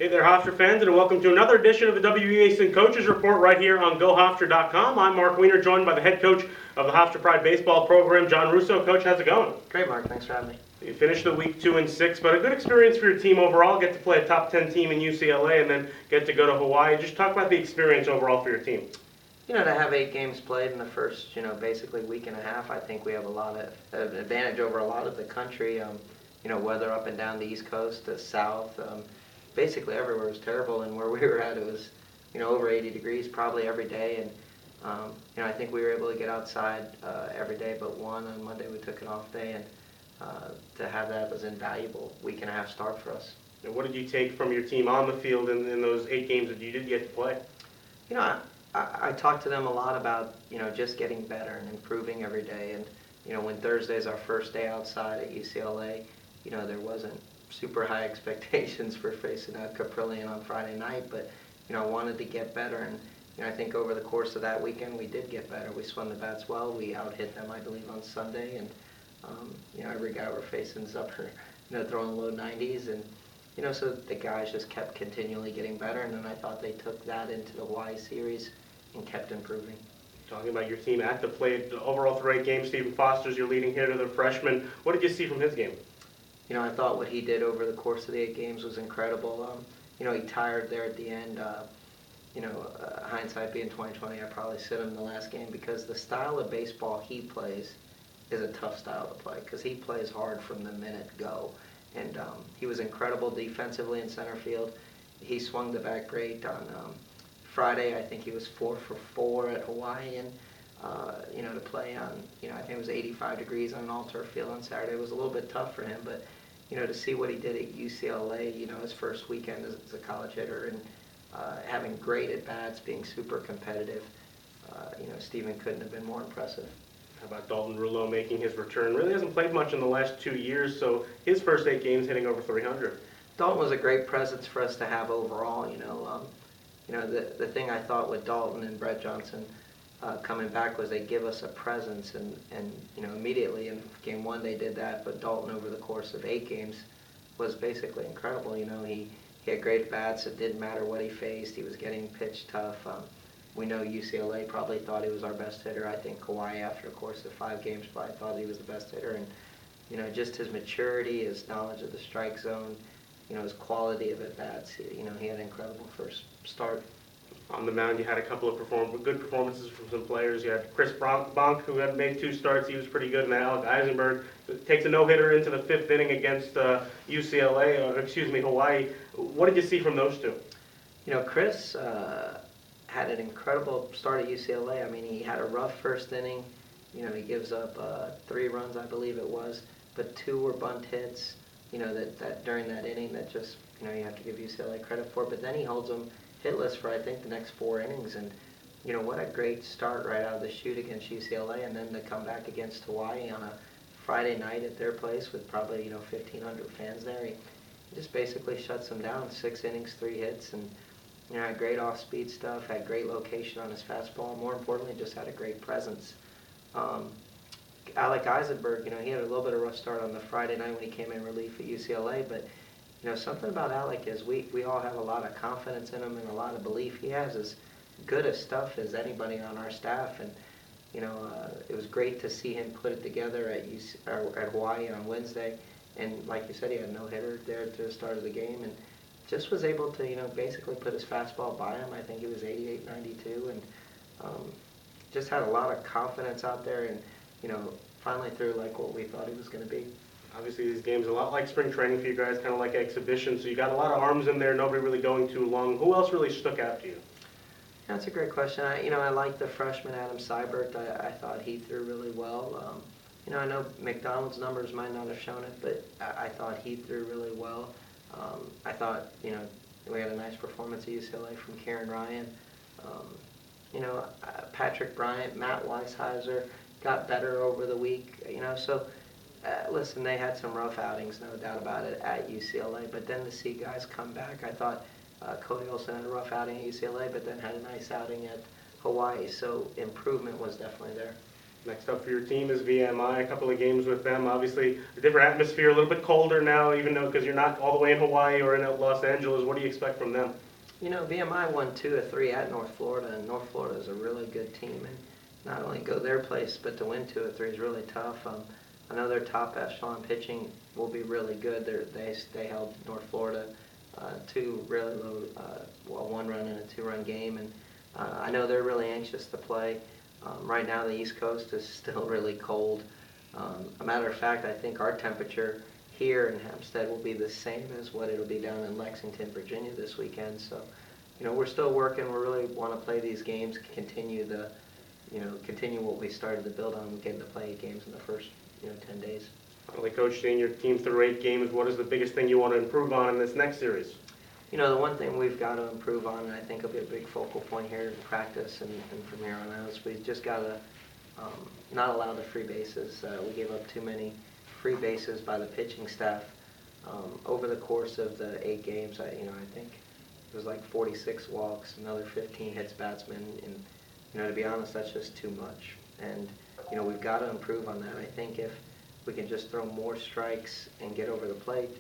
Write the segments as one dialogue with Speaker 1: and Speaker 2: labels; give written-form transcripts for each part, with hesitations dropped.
Speaker 1: Hey there, Hofstra fans, and welcome to another edition of the WEASN Coaches Report right here on GoHofstra.com. I'm Mark Weiner, joined by the head coach of the Hofstra Pride baseball program, John Russo. Coach, how's it going?
Speaker 2: Great, Mark. Thanks for having me.
Speaker 1: You finished the week 2-6, but a good experience for your team overall. Get to play a top 10 team in UCLA and then get to go to Hawaii. Just talk about the experience overall for your team.
Speaker 2: To have 8 games played in the first, basically week and a half, I think we have a lot of advantage over a lot of the country. Weather up and down the East Coast, the South, basically everywhere was terrible, and where we were at, it was, over 80 degrees probably every day, and I think we were able to get outside every day but one. On Monday we took an off day, and to have that was invaluable week and a half start for us.
Speaker 1: And what did you take from your team on the field in those 8 games that you did get to play?
Speaker 2: I talked to them a lot about, just getting better and improving every day. And, when Thursday is our first day outside at UCLA, there wasn't super high expectations for facing Caprillion on Friday night, but, I wanted to get better. And, I think over the course of that weekend, we did get better. We swung the bats well. We out-hit them, I believe, on Sunday. And, every guy we're facing is up for, throwing low 90s. And, so the guys just kept continually getting better, and then I thought they took that into the Hawaii series and kept improving.
Speaker 1: Talking about your team at the plate, overall through 8 games, Stephen Foster's your leading hitter, the freshman. What did you see from his game?
Speaker 2: I thought what he did over the course of the 8 games was incredible. He tired there at the end. Hindsight being 2020, I probably sit him in the last game because the style of baseball he plays is a tough style to play because he plays hard from the minute go. And he was incredible defensively in center field. He swung the bat great on Friday. I think he was 4 for 4 at Hawaii, and to play on, I think it was 85 degrees on an all-turf field on Saturday. It was a little bit tough for him, but to see what he did at UCLA, his first weekend as a college hitter, and having great at bats, being super competitive, Stephen couldn't have been more impressive.
Speaker 1: How about Dalton Russo making his return? Really hasn't played much in the last 2 years, so his first 8 games hitting over 300.
Speaker 2: Dalton was a great presence for us to have overall. The thing I thought with Dalton and Brett Johnson coming back was they give us a presence, and immediately in game 1 they did that, but Dalton over the course of 8 games was basically incredible. He had great bats. It didn't matter what he faced. He was getting pitched tough. We know UCLA probably thought he was our best hitter. I think Hawaii, after a course of 5 games, probably thought he was the best hitter. And, just his maturity, his knowledge of the strike zone, his quality of at-bats, he had an incredible first start.
Speaker 1: On the mound, you had a couple of good performances from some players. You had Chris Bonk, who had made 2 starts. He was pretty good. And Alec Eisenberg takes a no-hitter into the 5th inning against Hawaii. What did you see from those 2?
Speaker 2: Chris had an incredible start at UCLA. I mean, he had a rough first inning. He gives up 3 runs, I believe it was, but 2 were bunt hits. That during that inning, that just you have to give UCLA credit for. But then he holds them hitless for I think the next 4 innings, and what a great start right out of the chute against UCLA, and then to come back against Hawaii on a Friday night at their place with probably 1,500 fans there. He just basically shuts them down. 6 innings, 3 hits, and had great off-speed stuff, had great location on his fastball. More importantly, just had a great presence. Alec Eisenberg, he had a little bit of a rough start on the Friday night when he came in relief at UCLA, but something about Alec is we all have a lot of confidence in him and a lot of belief. He has as good a stuff as anybody on our staff, and it was great to see him put it together at Hawaii on Wednesday. And like you said, he had a no-hitter there to the start of the game, and just was able to, basically put his fastball by him. I think he was 88, 92, and just had a lot of confidence out there, and, finally threw like what we thought he was going to be.
Speaker 1: Obviously, these games are a lot like spring training for you guys, kind of like exhibitions. So you got a lot of arms in there, nobody really going too long. Who else really stuck out to you?
Speaker 2: That's a great question. I like the freshman Adam Seibert. I thought he threw really well. I know McDonald's numbers might not have shown it, but I thought he threw really well. I thought, we had a nice performance at UCLA from Karen Ryan. Patrick Bryant, Matt Weishauser got better over the week. Listen, they had some rough outings, no doubt about it, at UCLA. But then to see guys come back, I thought Cody Olsen had a rough outing at UCLA, but then had a nice outing at Hawaii. So improvement was definitely there.
Speaker 1: Next up for your team is VMI. A couple of games with them. Obviously, a different atmosphere, a little bit colder now, even though because you're not all the way in Hawaii or in Los Angeles. What do you expect from them?
Speaker 2: VMI won 2 of 3 at North Florida, and North Florida is a really good team. And not only go their place, but to win 2 of 3 is really tough. I know their top echelon pitching will be really good. They held North Florida 2 really low, 1-run and a 2-run game, and I know they're really anxious to play. Right now, the East Coast is still really cold. A matter of fact, I think our temperature here in Hempstead will be the same as what it'll be down in Lexington, Virginia this weekend. So, we're still working. We really want to play these games, continue what we started to build on, getting to play games in the first, 10 days.
Speaker 1: Finally, Coach, seeing your team through 8 games, what is the biggest thing you want to improve on in this next series?
Speaker 2: The one thing we've got to improve on, and I think will be a big focal point here in practice and from here on out, is we've just got to not allow the free bases. We gave up too many free bases by the pitching staff over the course of the 8 games. I think it was like 46 walks, another 15 hits batsmen, and to be honest, that's just too much. And we've got to improve on that. I think if we can just throw more strikes and get over the plate.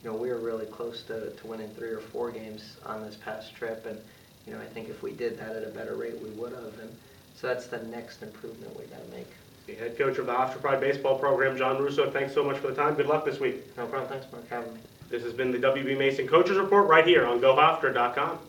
Speaker 2: We were really close to winning 3 or 4 games on this past trip, and I think if we did that at a better rate, we would have. And so that's the next improvement we got to make.
Speaker 1: The head coach of the Hofstra baseball program, John Russo, thanks so much for the time. Good luck this week.
Speaker 2: No problem. Thanks, Mark, for having me.
Speaker 1: This has been the WB Mason Coaches Report right here on GoHofstra.com.